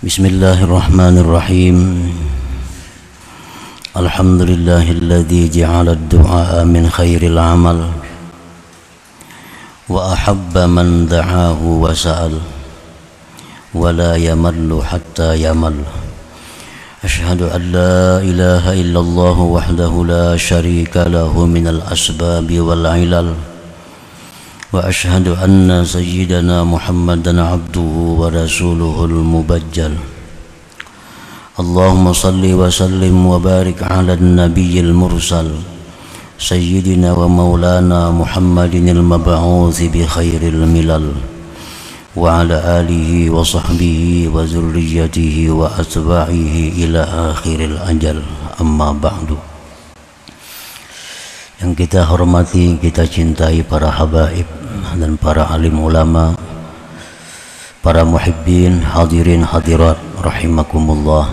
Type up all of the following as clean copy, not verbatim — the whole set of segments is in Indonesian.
Bismillahirrahmanirrahim. Alhamdulillahilladzi ja'ala ad-du'a min khairil amal wa ahabba man da'ahu wa sa'al wa la yamallu hatta yamal. Ashhadu an la ilaha illallah wahdahu la syarika lahu minal asbabi wal ilal. Wa ashhadu anna sayyidana Muhammadan abduhu wa rasuluhul mubajjal. Allahumma salli wa sallim wa barik ala nabiyyil mursal sayyidina wa maulana Muhammadinil mab'uuthi bi khairil milal wa ala alihi wa sahbihi wa zurriyyatihi wa atba'ihi ila akhiril ajal. Amma ba'du. Yang kita hormati, kita cintai para habaib dan para alim ulama, para muhibbin, hadirin hadirat rahimakumullah.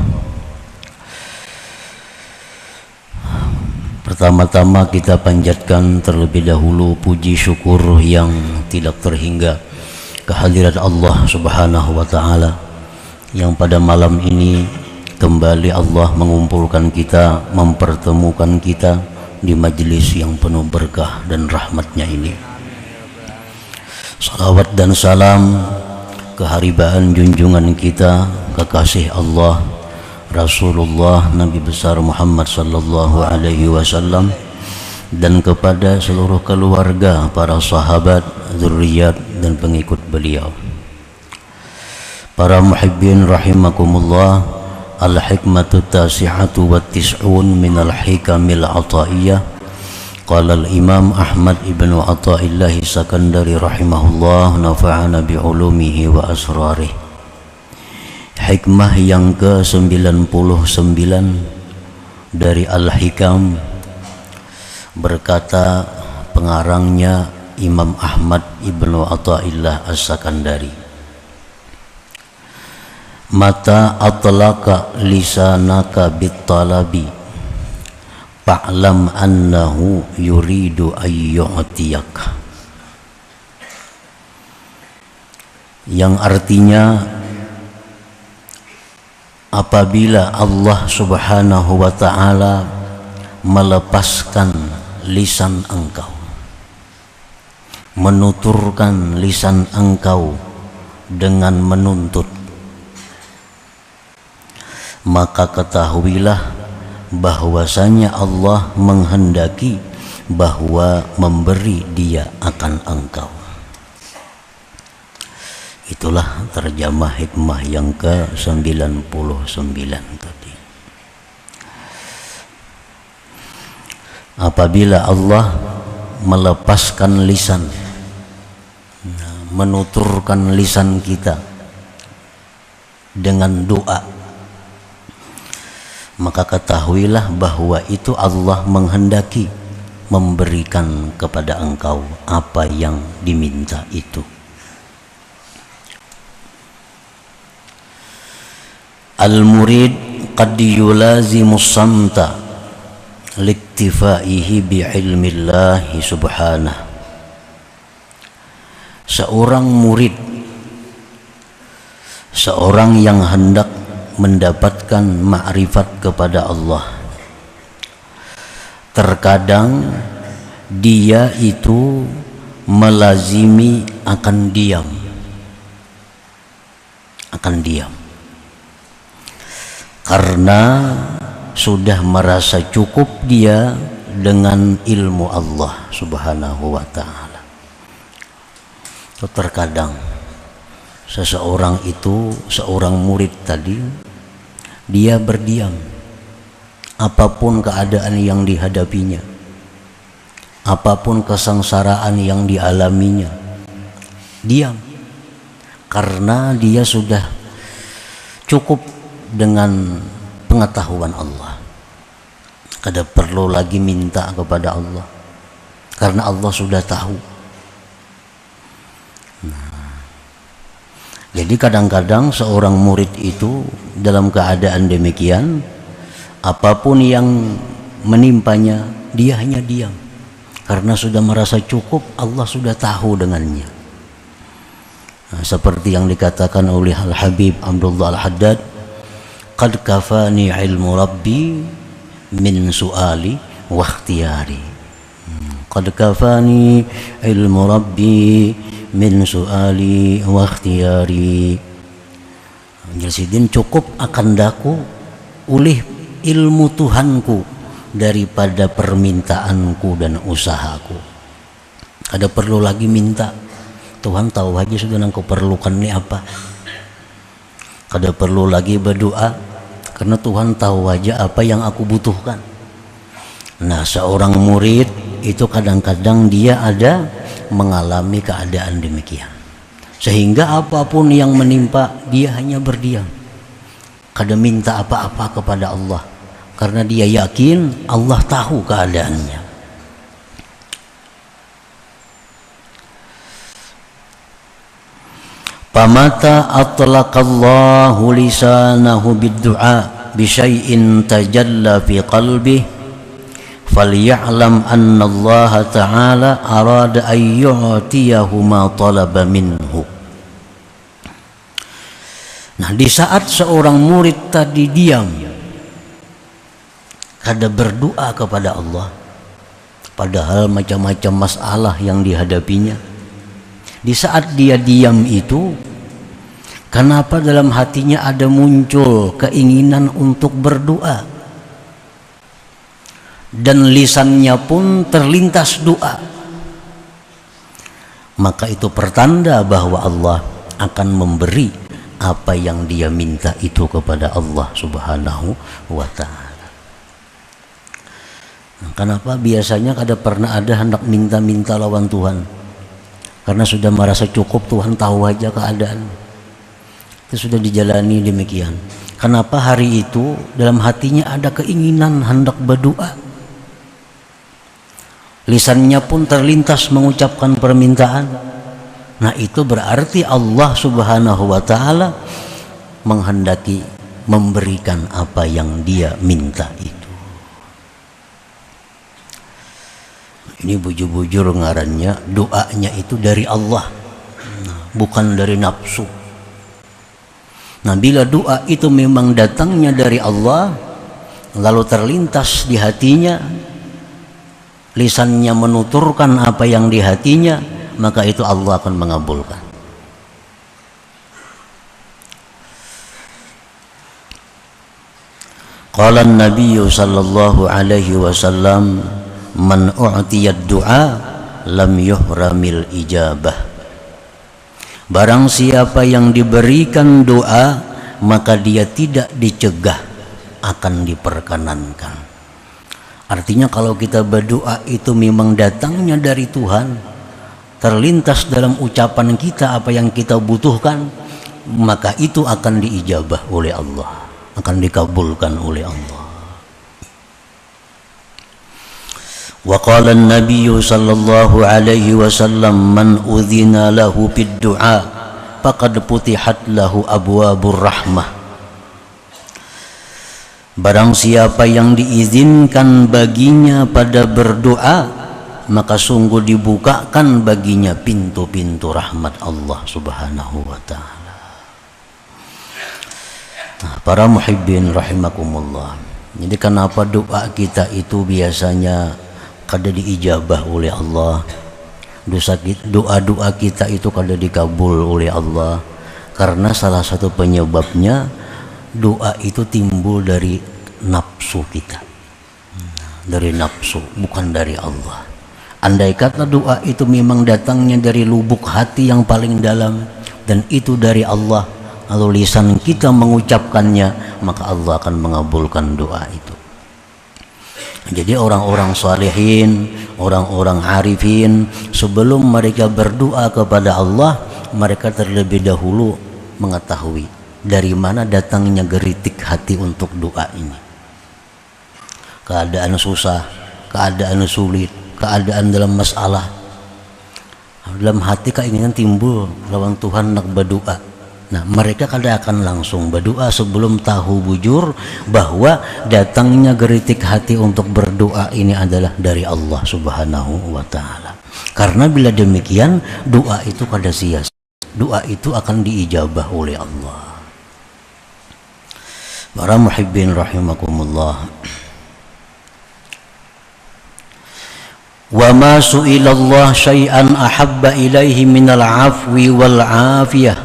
Pertama-tama kita panjatkan terlebih dahulu puji syukur yang tidak terhingga kehadirat Allah Subhanahu wa taala yang pada malam ini kembali Allah mengumpulkan kita, mempertemukan kita di majlis yang penuh berkah dan rahmatnya ini. Salawat dan salam keharibaan junjungan kita, kekasih Allah Rasulullah Nabi besar Muhammad sallallahu alaihi wasallam, dan kepada seluruh keluarga, para sahabat, zuriat dan pengikut beliau. Para muhibbin rahimakumullah, al-hikmatu tasihatu wa tis'un minal hikamil ataiyah. Qala al-imam Ahmad ibn Athaillah Sakandari rahimahullah, nafa'ana bi'ulumihi wa asrarih. Hikmah yang ke-99 dari Al-Hikam, berkata pengarangnya Imam Ahmad ibn Athaillah As-Sakandari, mata atlaka lisanaka bittalabi fa'lam annahu yuridu ayyu'tiyak, yang artinya apabila Allah Subhanahu wa ta'ala melepaskan lisan engkau, menuturkan lisan engkau dengan menuntut, maka ketahuilah bahwasanya Allah menghendaki bahwa memberi dia akan engkau. Itulah terjemah hikmah yang ke-99 tadi. Apabila Allah melepaskan lisan, menuturkan lisan kita dengan doa, maka ketahuilah bahwa itu Allah menghendaki memberikan kepada engkau apa yang diminta itu. Al-murid qad yulazimu samta liktifaihi bi'ilmillahi subhanahu. Seorang murid, seorang yang hendak mendapatkan ma'rifat kepada Allah, terkadang dia itu melazimi akan diam, karena sudah merasa cukup dia dengan ilmu Allah Subhanahu wa ta'ala. Terkadang seseorang itu, seorang murid tadi, dia berdiam apapun keadaan yang dihadapinya, apapun kesengsaraan yang dialaminya, diam karena dia sudah cukup dengan pengetahuan Allah. Kada perlu lagi minta kepada Allah karena Allah sudah tahu. Jadi kadang-kadang seorang murid itu dalam keadaan demikian, apapun yang menimpanya, dia hanya diam karena sudah merasa cukup, Allah sudah tahu dengannya. seperti yang dikatakan oleh Al-Habib Abdullah Al-Haddad, qad kafani ilmu rabbi min su'ali wa ikhtiyari. Qad kafani ilmu rabbi min su'ali wa ikhtiyari. Jalsidin, cukup akan daku oleh ilmu Tuhanku daripada permintaanku dan usahaku. Kada perlu lagi minta, Tuhan tahu aja sudah nangku perlukan ini apa. Kada perlu lagi berdoa, karena Tuhan tahu aja apa yang aku butuhkan. Nah, seorang murid itu kadang-kadang dia ada mengalami keadaan demikian, sehingga apapun yang menimpa dia hanya berdiam, kada minta apa-apa kepada Allah, karena dia yakin Allah tahu keadaannya. Pamata atlaqallahu lisanahu bid-du'a bi syai'in tajalla fi qalbihi falya'lam anna Allah ta'ala arada an yu'tiyahu ma talaba minhu. Nah, di saat seorang murid tadi diam, kada berdoa kepada Allah, padahal macam-macam masalah yang dihadapinya, di saat dia diam itu, kenapa dalam hatinya ada muncul keinginan untuk berdoa, dan lisannya pun terlintas doa, maka itu pertanda bahwa Allah akan memberi apa yang dia minta itu kepada Allah Subhanahu wa ta'ala. Nah, kenapa biasanya kada pernah ada hendak minta-minta lawan Tuhan? Karena sudah merasa cukup, Tuhan tahu aja keadaan. Itu sudah dijalani demikian. Kenapa hari itu dalam hatinya ada keinginan hendak berdoa, lisannya pun terlintas mengucapkan permintaan. Nah, itu berarti Allah Subhanahu wa ta'ala menghendaki memberikan apa yang dia minta itu. Ini bujur-bujur ngarannya, doanya itu dari Allah, bukan dari nafsu. Nah, bila doa itu memang datangnya dari Allah, lalu terlintas di hatinya, lisannya menuturkan apa yang di hatinya, maka itu Allah akan mengabulkan. Qala an-nabiy sallallahu alaihi wasallam, man u'tiya ad-du'a lam yuhramil ijabah. Barang siapa yang diberikan doa, maka dia tidak dicegah, akan diperkenankan. Artinya kalau kita berdoa itu memang datangnya dari Tuhan, terlintas dalam ucapan kita apa yang kita butuhkan, maka itu akan diijabah oleh Allah, akan dikabulkan oleh Allah. Wa qala an-nabiy sallallahu alaihi wasallam, man udhina lahu bid du'a faqad putihat lahu abwabur rahmah. Barang siapa yang diizinkan baginya pada berdoa, maka sungguh dibukakan baginya pintu-pintu rahmat Allah Subhanahu wa ta'ala. Nah, para muhibbin rahimakumullah, jadi kenapa doa kita itu biasanya kada diijabah oleh Allah, doa-doa kita itu kada dikabul oleh Allah? Karena salah satu penyebabnya, doa itu timbul dari nafsu kita, dari nafsu, bukan dari Allah. Andai kata doa itu memang datangnya dari lubuk hati yang paling dalam, dan itu dari Allah, lalu lisan kita mengucapkannya, maka Allah akan mengabulkan doa itu. Jadi orang-orang salihin, orang-orang arifin, sebelum mereka berdoa kepada Allah, mereka terlebih dahulu mengetahui dari mana datangnya geritik hati untuk doa ini. Keadaan susah, keadaan sulit, keadaan dalam masalah, dalam hati keinginan timbul lawan Tuhan nak berdoa. Nah, mereka kada akan langsung berdoa sebelum tahu bujur bahwa datangnya geritik hati untuk berdoa ini adalah dari Allah Subhanahu wa ta'ala. Karena bila demikian, doa itu kada sia-sia. doa itu akan diijabah oleh Allah. Para muhibbin rahimakumullah. Wa ma su'ilallah syai'an ahabba ilaihi minal afwi wal afiyah.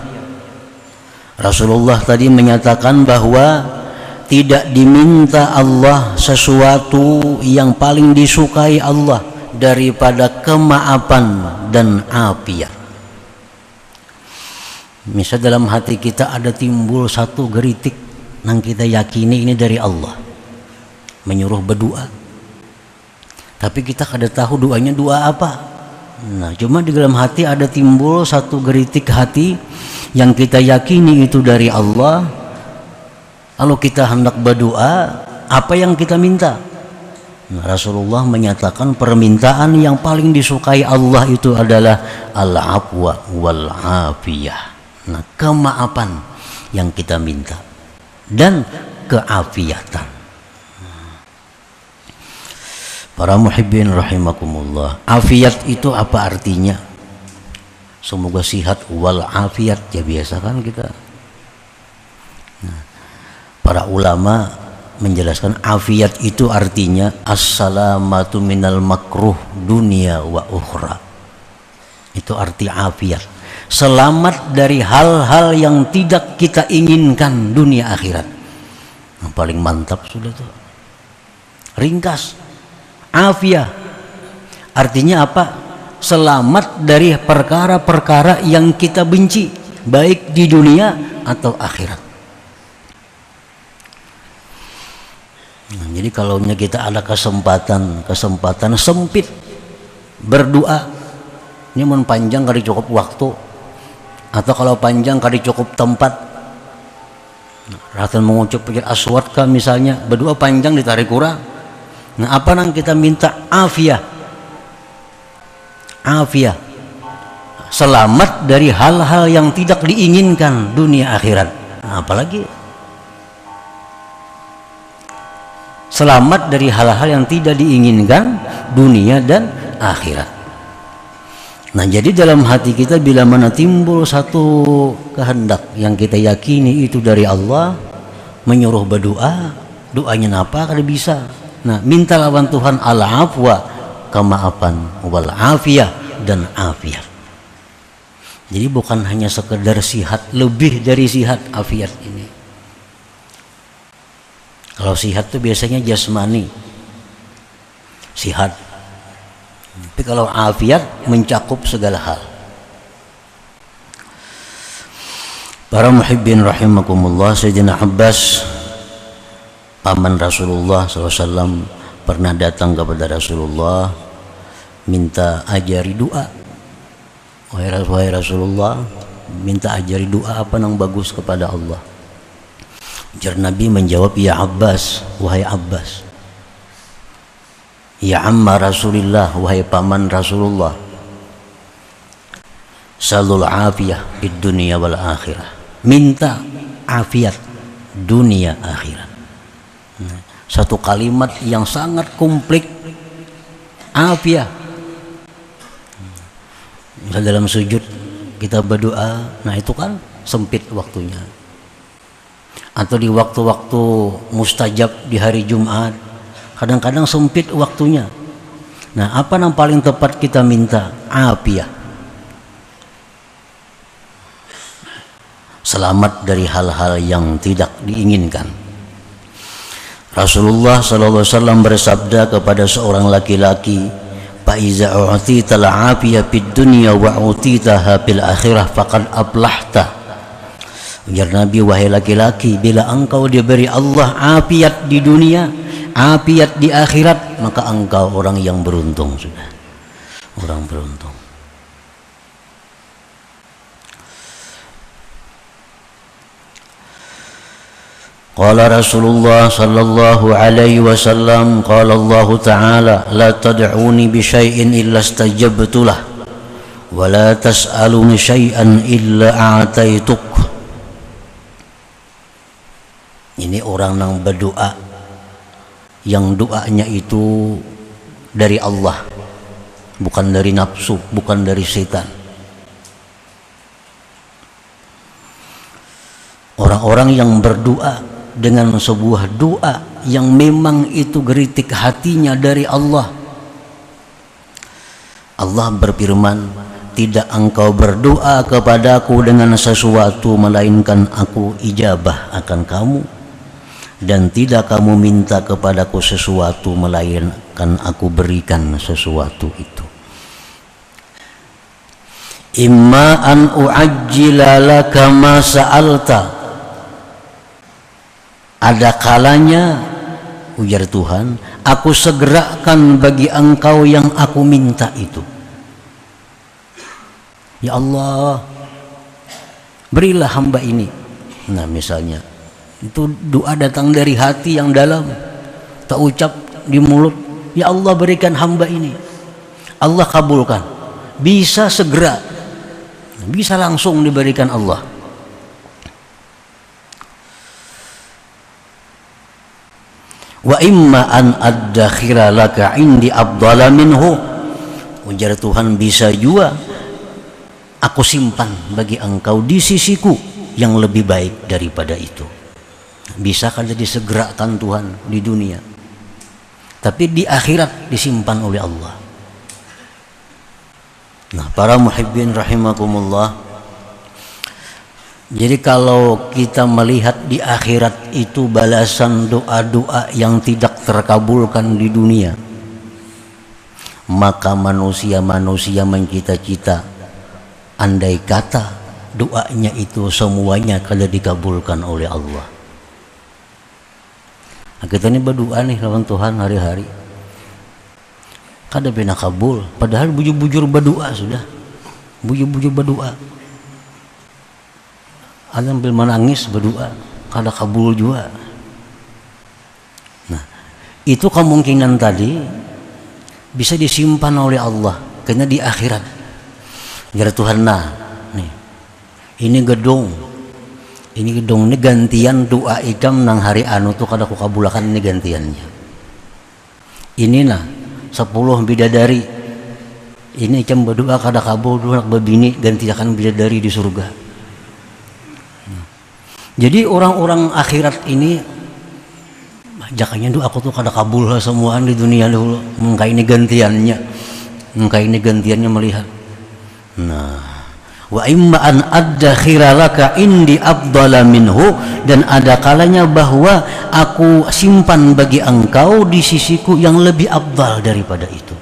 Rasulullah tadi menyatakan bahwa tidak diminta Allah sesuatu yang paling disukai Allah daripada kemaafan dan afiat. Misal dalam hati kita ada timbul satu geritik yang kita yakini ini dari Allah, menyuruh berdoa, tapi kita kada tahu doanya doa apa. Nah, cuma di dalam hati ada timbul satu geritik hati yang kita yakini itu dari Allah. Kalau kita hendak berdoa, apa yang kita minta? Nah, Rasulullah menyatakan permintaan yang paling disukai Allah itu adalah al-afwa wal afiyah. Nah, kemaafan yang kita minta dan keafiatan. Para muhibbin rahimakumullah, afiat itu apa artinya? Semoga sihat wal afiat, ya biasa kan kita. Nah, para ulama menjelaskan afiat itu artinya assalamatu minal makruh dunia wa ukhra. Itu arti afiat, selamat dari hal-hal yang tidak kita inginkan dunia akhirat. Yang paling mantap sudah tuh, ringkas. Afiat artinya apa? Selamat dari perkara-perkara yang kita benci, baik di dunia atau akhirat. Nah, jadi kalau kita ada kesempatan sempit berdoa, ini mun panjang kali cukup waktu, atau kalau panjang kali cukup tempat. Ratan mengucap pikir aswad kan misalnya, berdoa panjang ditarik kurang. Nah, apa yang kita minta? Afiat. Afiat, selamat dari hal-hal yang tidak diinginkan dunia akhirat. Nah, apalagi selamat dari hal-hal yang tidak diinginkan dunia dan akhirat. Nah, jadi dalam hati kita bila mana timbul satu kehendak yang kita yakini itu dari Allah, menyuruh berdoa, doanya apa kada bisa. Nah, minta lawan Tuhan al-afwa, kemaafan wal afiyah dan afiat. Jadi bukan hanya sekedar sihat, lebih dari sihat afiat ini. Kalau sihat itu biasanya jasmani, sihat. Tapi kalau afiat mencakup segala hal. Para muhibbin rahimakumullah, Sayyidina Abbas paman Rasulullah SAW pernah datang kepada Rasulullah minta ajari doa. Wahai Rasulullah, minta ajari doa apa yang bagus kepada Allah. Jar Nabi menjawab, ya Abbas, wahai Abbas, ya amma Rasulillah, wahai paman Rasulullah, salul afiyah di dunia wal akhirah, minta afiat dunia akhirat. Satu kalimat yang sangat komplit, afiat. Misal dalam sujud kita berdoa, nah itu kan sempit waktunya. Atau di waktu-waktu mustajab di hari Jumat, kadang-kadang sempit waktunya. Nah, apa yang paling tepat kita minta? Afiat. Selamat dari hal-hal yang tidak diinginkan. Rasulullah SAW bersabda kepada seorang laki-laki, "Fa'iza u'tita al-'afiyah fid dunya wa u'titaha fil akhirah faqad aflahta." Ujar Nabi, wahai laki-laki, bila engkau diberi Allah afiat di dunia, afiat di akhirat, maka engkau orang yang beruntung sudah. Orang beruntung. Qala Rasulullah sallallahu alaihi wasallam, qala Allah Ta'ala, la tad'uni bi syai'in illa istajabtu lah, wa la tas'aluni syai'an illa a'taituk. Ini orang yang berdoa, yang doanya itu dari Allah, bukan dari nafsu, bukan dari setan. Orang-orang yang berdoa dengan sebuah doa yang memang itu geritik hatinya dari Allah. Allah berfirman, tidak engkau berdoa kepadaku dengan sesuatu melainkan aku ijabah akan kamu, dan tidak kamu minta kepadaku sesuatu melainkan aku berikan sesuatu itu. Imma an uajjila laka ma sa'alta, ada kalanya, ujar Tuhan, aku segerakan bagi engkau yang aku minta itu. Ya Allah, berilah hamba ini. Nah misalnya, itu doa datang dari hati yang dalam, tak ucap di mulut. Ya Allah, berikan hamba ini. Allah kabulkan. Bisa segera, bisa langsung diberikan Allah. Wa imma an addakhira laka indi afdala minhu, ujar Tuhan, bisa juga aku simpan bagi engkau di sisiku yang lebih baik daripada itu. Bisa kan disegerakan Tuhan di dunia, tapi di akhirat disimpan oleh Allah. Nah para muhibbin rahimakumullah, jadi kalau kita melihat di akhirat itu balasan doa-doa yang tidak terkabulkan di dunia, maka manusia-manusia mencita-cita andai kata doanya itu semuanya kalau dikabulkan oleh Allah. Nah, kita ini berdoa nih lawan Tuhan hari-hari, kada pernah kabul, padahal bujur-bujur berdoa sudah, bujur-bujur berdoa. Ada sambil menangis berdoa, kada kabul juga. Nah, itu kemungkinan tadi bisa disimpan oleh Allah karena di akhirat. Jadi Tuhan, nah, nih, ini gedung ini gantian doa ikam nang hari anu tuh kada kukabulakan, ini gantiannya. Ini nah 10 bidadari, ini ikam berdoa kada kabul, dua anak berbini gantikan bidadari di surga. Jadi orang-orang akhirat ini jakanya doa aku tuh kada kabul semuaan di dunia dulu, engkau ini gantiannya melihat. Nah, wa imma an addakhira laka indi afdala minhu, dan ada kalanya bahwa aku simpan bagi engkau di sisiku yang lebih afdal daripada itu.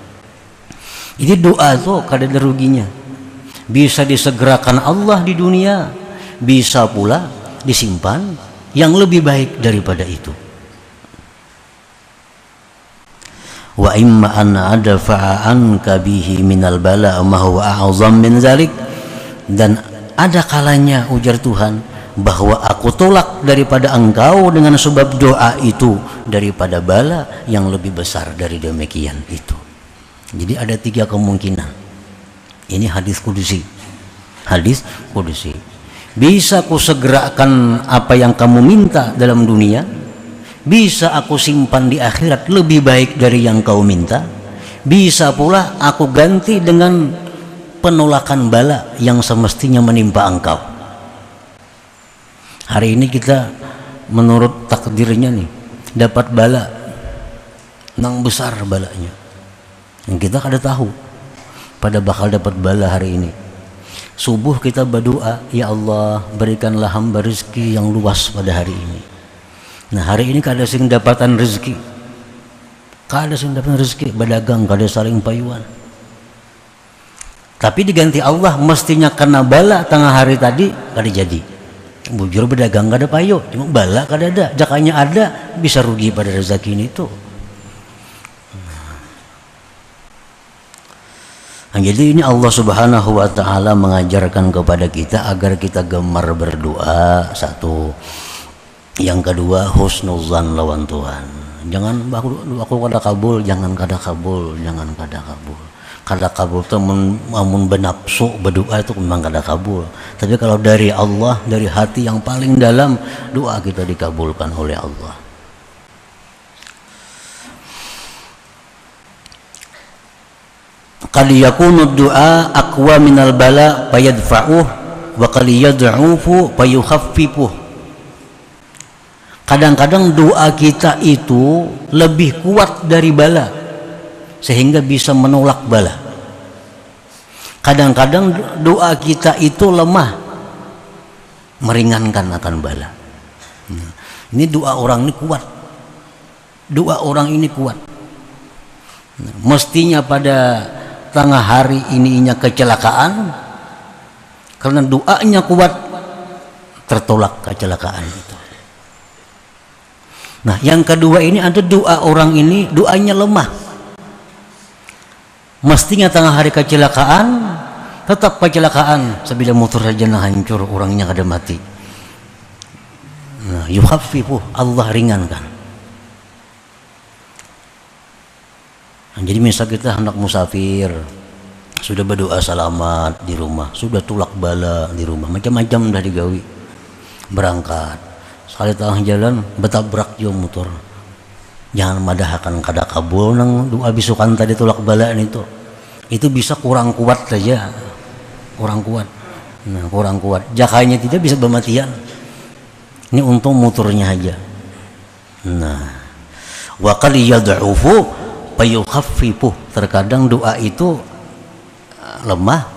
Jadi doa tuh kada ada ruginya, bisa disegerakan Allah di dunia, bisa pula disimpan yang lebih baik daripada itu. Wa imma an adfa'a anka bihi minal bala ma huwa a'zam min zalik, dan ada kalanya, ujar Tuhan, bahwa aku tolak daripada engkau dengan sebab doa itu daripada bala yang lebih besar dari demikian itu. Jadi ada 3 kemungkinan. Ini hadis kudusi. Hadis kudusi. Bisa aku segerakan apa yang kamu minta dalam dunia, bisa aku simpan di akhirat lebih baik dari yang kau minta, bisa pula aku ganti dengan penolakan bala yang semestinya menimpa engkau. Hari ini kita menurut takdirnya nih dapat bala nang besar balanya, yang kita kada tahu pada bakal dapat bala hari ini. Subuh kita berdoa, ya Allah berikanlah hamba rezeki yang luas pada hari ini. Nah hari ini kada sing dapatan rezeki, berdagang kada saling payuan. Tapi diganti Allah mestinya kena bala tengah hari tadi kada jadi. Bujur berdagang kada payu, cuma bala kada ada, jakanya ada bisa rugi pada rezeki ini tuh. Nah, jadi ini Allah Subhanahu wa Ta'ala mengajarkan kepada kita agar kita gemar berdoa, satu. Yang kedua, husnuzan lawan Tuhan. Jangan aku kada kabul, jangan kada kabul. Kada kabul itu amun benapsu berdoa itu memang kada kabul. Tapi kalau dari Allah, dari hati yang paling dalam, doa kita dikabulkan oleh Allah. Qad yakunu du'a aqwa minal bala fayadfa'uh wa qad yad'ufu fayukhaffifuh. Kadang-kadang doa kita itu lebih kuat dari bala, sehingga bisa menolak bala. Kadang-kadang doa kita itu lemah, meringankan akan bala. Ini doa orang ini kuat. Doa orang ini kuat. Mestinya pada tengah hari ininya kecelakaan, karena doanya kuat, tertolak kecelakaan itu. Nah, yang kedua ini ada doa orang ini doanya lemah. Mestinya tengah hari kecelakaan, tetap kecelakaan, sebila motor saja hancur, orangnya kada mati. Nah, yukhaffifu, Allah ringankan. Nah, jadi misal kita hendak musafir, sudah berdoa selamat di rumah, sudah tulak bala di rumah, macam-macam dah digawi, berangkat. Sekali tengah jalan betabrak jo motor, jangan madahkan kada kabul nang doa bisukan tadi tulak balaan itu bisa kurang kuat saja, kurang kuat. Nah, kurang kuat, jakanya tidak bisa bermatian. Ini untung motornya aja. Nah, wa qad yad'ufu fayukhaffifu, terkadang doa itu lemah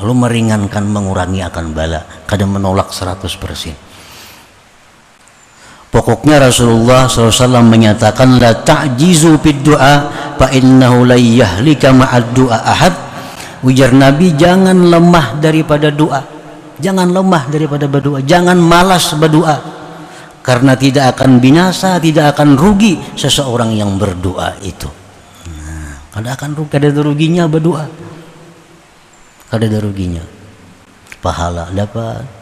lalu meringankan, mengurangi akan bala, kadang menolak 100%. Pokoknya Rasulullah SAW menyatakan, la ta'jizu fid du'a fa innahu la yahlika ma'ad du'a ahad. Ujar Nabi, jangan lemah daripada doa, jangan lemah daripada berdoa, jangan malas berdoa, karena tidak akan binasa, tidak akan rugi seseorang yang berdoa itu. Nah, kada akan rugi, kada ada ruginya berdoa, kada ada ruginya. Pahala dapat,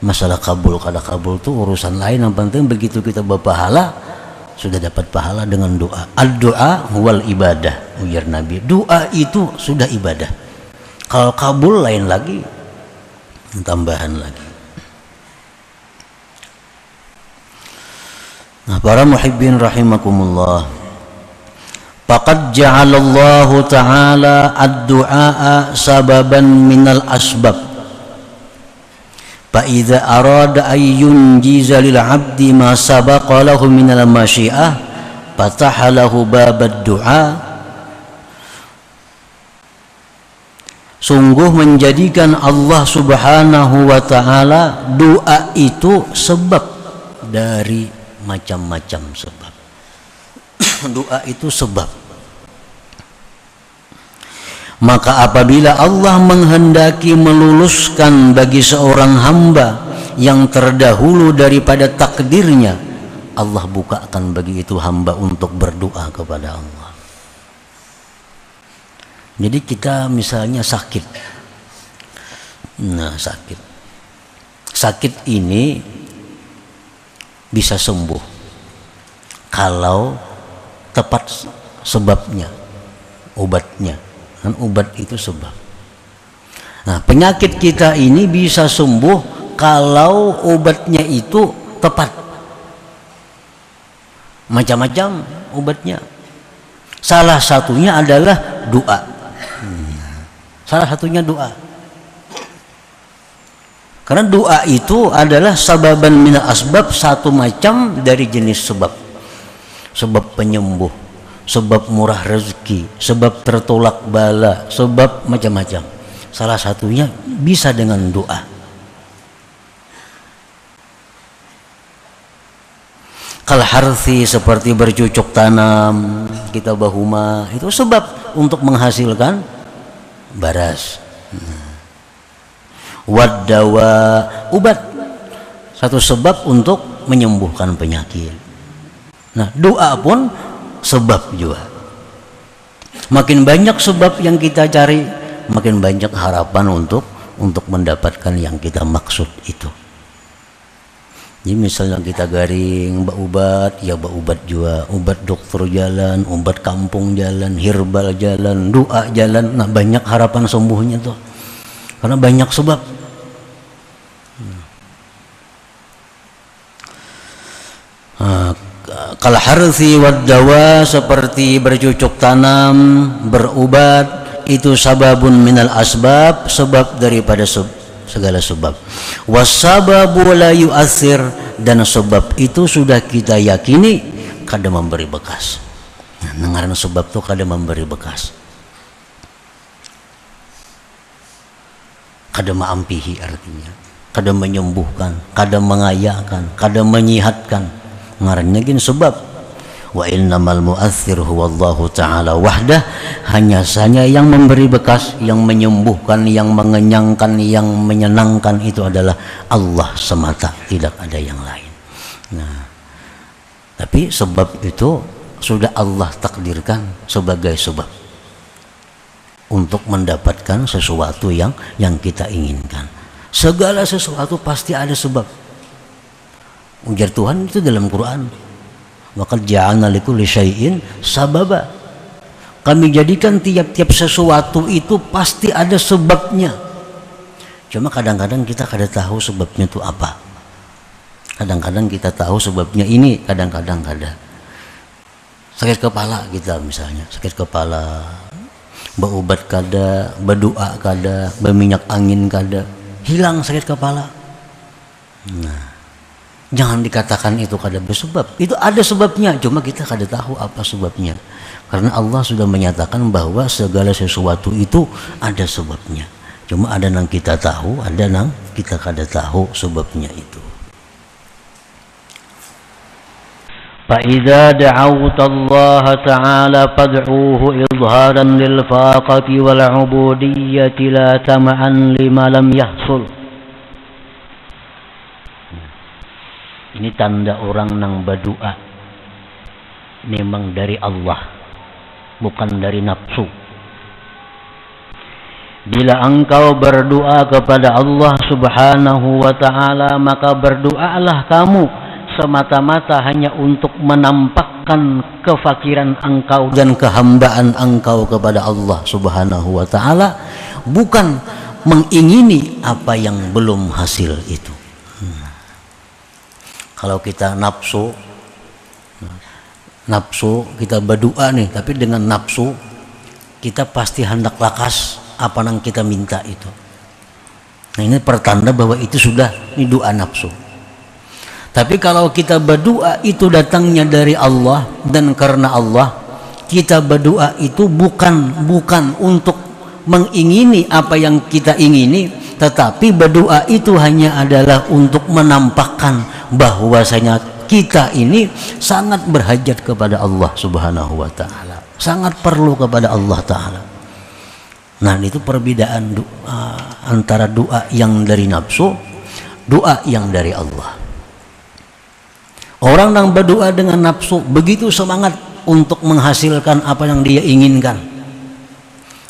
masalah kabul kada kabul itu urusan lain. Yang penting begitu kita berpahala, sudah dapat pahala dengan doa. Ad-doa wal ibadah, ujar Nabi, doa itu sudah ibadah. Kalau kabul lain lagi, tambahan lagi. Nah, para muhibbin rahimakumullah, faqad ja'alallahu ta'ala ad-du'a sababan minal asbab. فإذا أراد أن ينجز للعبد ما سبق له من المشيئة فتح له باب الدعاء. Sungguh menjadikan Allah Subhanahu wa Ta'ala doa itu sebab dari macam-macam sebab. Doa itu sebab. Maka apabila Allah menghendaki meluluskan bagi seorang hamba yang terdahulu daripada takdirnya, Allah bukakan bagi itu hamba untuk berdoa kepada Allah. Jadi kita misalnya sakit, nah sakit ini bisa sembuh kalau tepat sebabnya, obatnya. Dan obat itu sebab. Nah, penyakit kita ini bisa sembuh kalau obatnya itu tepat. Macam-macam obatnya. Salah satunya adalah doa. Salah satunya doa. Karena doa itu adalah sababan minal asbab, satu macam dari jenis sebab. Sebab penyembuh, sebab murah rezeki, sebab tertolak bala, sebab macam-macam. Salah satunya bisa dengan doa. Kal harthi, seperti bercocok tanam, kita bahuma, itu sebab untuk menghasilkan baras. Wadawa, obat, satu sebab untuk menyembuhkan penyakit. Nah, doa pun sebab juga. Makin banyak sebab yang kita cari, makin banyak harapan untuk mendapatkan yang kita maksud itu. Jadi misalnya kita garing obat, ya obat juga, obat dokter jalan, obat kampung jalan, herbal jalan, doa jalan. Nah, banyak harapan sembuhnya tuh, karena banyak sebab. Kal harthi wad dawa, seperti bercocok tanam, berobat, itu sababun minal asbab, sebab daripada segala sebab. Wasababu la yu'athir, dan sebab itu sudah kita yakini kada memberi bekas. Nah, ngaran sebab itu kada memberi bekas. Kada ma'ampihi artinya, kada menyembuhkan, kada mengayakan, kada menyihatkan. Ngarannya gin sebab. Wa innamal mu'athir huwallahu ta'ala wahdah, hanya saja yang memberi bekas, yang menyembuhkan, yang mengenyangkan, yang menyenangkan itu adalah Allah semata, tidak ada yang lain. Nah, tapi sebab itu sudah Allah takdirkan sebagai sebab untuk mendapatkan sesuatu yang kita inginkan. Segala sesuatu pasti ada sebab. Ujar Tuhan itu dalam Quran, waqad ja'alna likulli syai'in sababa. Kami jadikan tiap-tiap sesuatu itu pasti ada sebabnya. Cuma kadang-kadang kita kada tahu sebabnya itu apa. Kadang-kadang kita tahu sebabnya ini, kadang-kadang kada. Sakit kepala kita misalnya, sakit kepala, berobat kada, berdoa kada, berminyak angin kada, hilang sakit kepala. Nah, jangan dikatakan itu kada bersebab. Itu ada sebabnya, cuma kita kada tahu apa sebabnya. Karena Allah sudah menyatakan bahwa segala sesuatu itu ada sebabnya. Cuma ada yang kita tahu, ada yang kita kada tahu sebabnya itu. فَإِذَا دَعَوْتَ اللَّهَ تَعَالَى فَادْعُوهُ إِظْهَارًا لِلْفَاقَةِ وَالْعُبُودِيَّةِ لَا تَمَعًا لِمَا لَمْ يَحْصُلْ. Ini tanda orang nang berdoa memang dari Allah, bukan dari nafsu. Bila engkau berdoa kepada Allah subhanahu wa ta'ala, maka berdoalah kamu semata-mata hanya untuk menampakkan kefakiran engkau dan kehambaan engkau kepada Allah subhanahu wa ta'ala, bukan mengingini apa yang belum hasil itu. Kalau kita nafsu kita berdoa nih, tapi dengan nafsu kita pasti hendak lakas apa yang kita minta itu. Nah, ini pertanda bahwa itu sudah ini doa nafsu. Tapi kalau kita berdoa itu datangnya dari Allah dan karena Allah, kita berdoa itu bukan untuk mengingini apa yang kita ingini, tetapi berdoa itu hanya adalah untuk menampakkan bahwasanya kita ini sangat berhajat kepada Allah subhanahu wa ta'ala, sangat perlu kepada Allah ta'ala. Nah, itu perbedaan antara doa yang dari nafsu, doa yang dari Allah. Orang yang berdoa dengan nafsu begitu semangat untuk menghasilkan apa yang dia inginkan.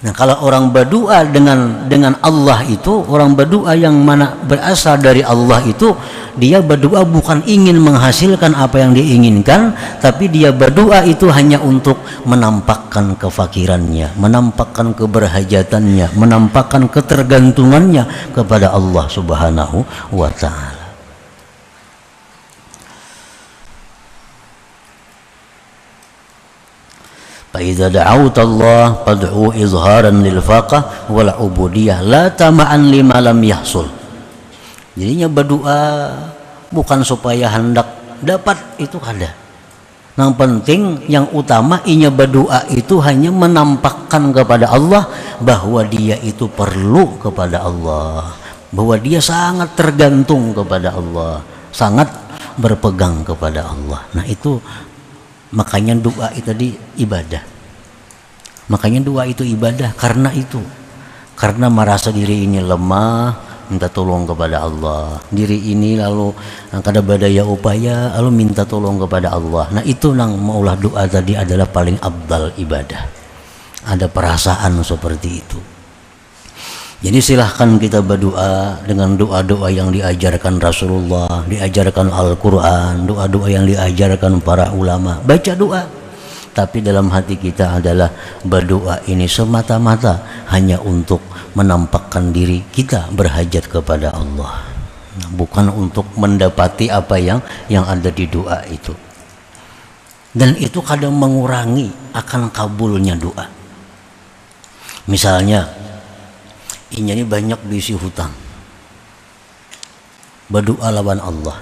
Nah, kalau orang berdoa dengan Allah itu, orang berdoa yang mana berasal dari Allah itu, dia berdoa bukan ingin menghasilkan apa yang diinginkan, tapi dia berdoa itu hanya untuk menampakkan kefakirannya, menampakkan keberhajatannya, menampakkan ketergantungannya kepada Allah subhanahu wa ta'ala. فَإِذَا دَعَوْتَ اللَّهَ فَادْعُوهُ إِظْهَارًا لِلْفَاقَةِ وَالْعُبُودِيَّةِ لَا تَمَعًا لِمَا لَمْ يَحْصُلْ. Jadinya berdoa bukan supaya hendak dapat, itu ada. Yang penting, yang utama inya berdoa itu hanya menampakkan kepada Allah bahwa dia itu perlu kepada Allah, bahwa dia sangat tergantung kepada Allah, sangat berpegang kepada Allah. Nah, itu makanya doa itu tadi ibadah. Makanya doa itu ibadah karena itu. Karena merasa diri ini lemah, minta tolong kepada Allah. Diri ini lalu kada badaya upaya, lalu minta tolong kepada Allah. Nah, itu nang maulah doa tadi adalah paling abdal ibadah. Ada perasaan seperti itu. Jadi silahkan kita berdoa dengan doa-doa yang diajarkan Rasulullah, diajarkan Al-Quran, doa-doa yang diajarkan para ulama. Baca doa, tapi dalam hati kita adalah berdoa ini semata-mata hanya untuk menampakkan diri kita berhajat kepada Allah, bukan untuk mendapati apa yang ada di doa itu. Dan itu kadang mengurangi akan kabulnya doa. Misalnya, ini banyak diisi hutang. berdoa lawan Allah,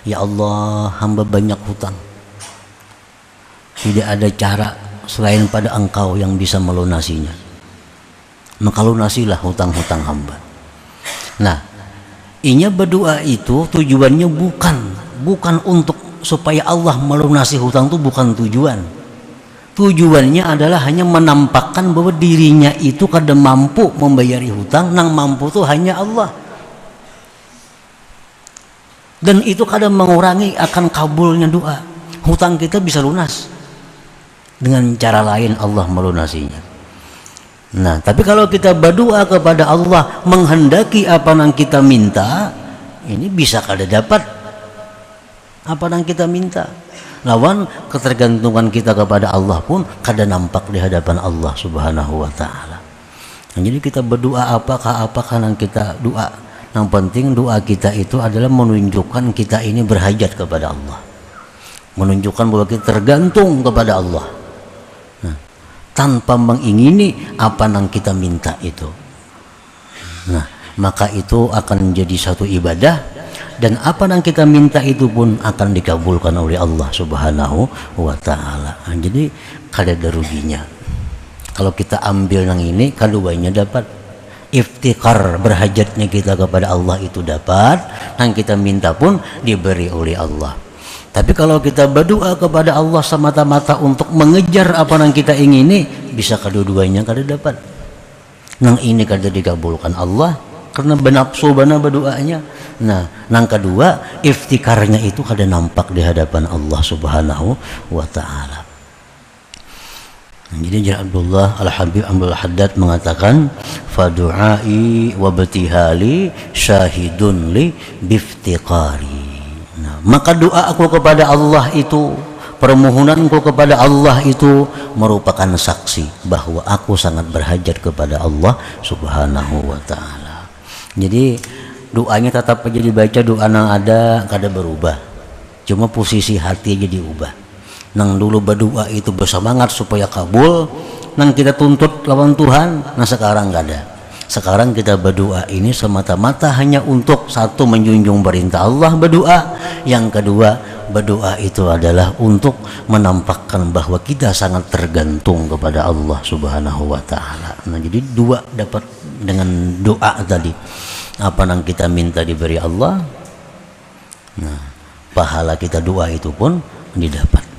ya Allah, hamba banyak hutang, tidak ada cara selain pada Engkau yang bisa melunasinya, maka lunasilah hutang-hutang hamba. Nah, inya berdoa itu tujuannya bukan untuk supaya Allah melunasi hutang, itu bukan tujuan. Tujuannya adalah hanya menampakkan bahwa dirinya itu kada mampu membayari hutang, nang mampu itu hanya Allah. Dan itu kadang mengurangi akan kabulnya doa. Hutang kita bisa lunas dengan cara lain, Allah melunasinya. Nah, tapi kalau kita berdoa kepada Allah menghendaki apa yang kita minta, ini bisa kada dapat apa yang kita minta. Lawan ketergantungan kita kepada Allah pun kada nampak di hadapan Allah Subhanahu wa taala. Nah, jadi kita berdoa apakah yang kita doa. Yang penting doa kita itu adalah menunjukkan kita ini berhajat kepada Allah. Menunjukkan bahwa kita tergantung kepada Allah. Nah, tanpa mengingini apa yang kita minta itu. Nah, maka itu akan menjadi satu ibadah, dan apa yang kita minta itu pun akan dikabulkan oleh Allah Subhanahu wa taala. Nah, jadi kada ada ruginya. Kalau kita ambil yang ini, kaduanya dapat. Iftikar, berhajatnya kita kepada Allah itu dapat, yang kita minta pun diberi oleh Allah. Tapi kalau kita berdoa kepada Allah semata-mata untuk mengejar apa yang kita ingini, bisa kedua-duanya kada dapat. Nang ini kada dikabulkan Allah karena benapsu bana berdoanya. Nah, nang kedua, iftikarnya itu kada nampak di hadapan Allah Subhanahu wa taala. Jadi Abdullah Al-Habib Abdul Haddad mengatakan, fadu'ai wa batihali syahidun li biftiqari. Nah, maka doa aku kepada Allah itu, permohonanku kepada Allah itu merupakan saksi bahwa aku sangat berhajat kepada Allah Subhanahu wa taala. Jadi doanya tetap aja dibaca, doa yang ada kada berubah, cuma posisi hati aja diubah. Nang dulu berdoa itu bersemangat supaya kabul, nang kita tuntut lawan Tuhan, nah sekarang gak ada. Sekarang kita berdoa ini semata-mata hanya untuk satu, menjunjung perintah Allah berdoa. Yang kedua, berdoa itu adalah untuk menampakkan bahwa kita sangat tergantung kepada Allah Subhanahu wa taala. Nah, jadi dua dapat dengan doa tadi. Apa yang kita minta diberi Allah. Nah, pahala kita doa itu pun didapat.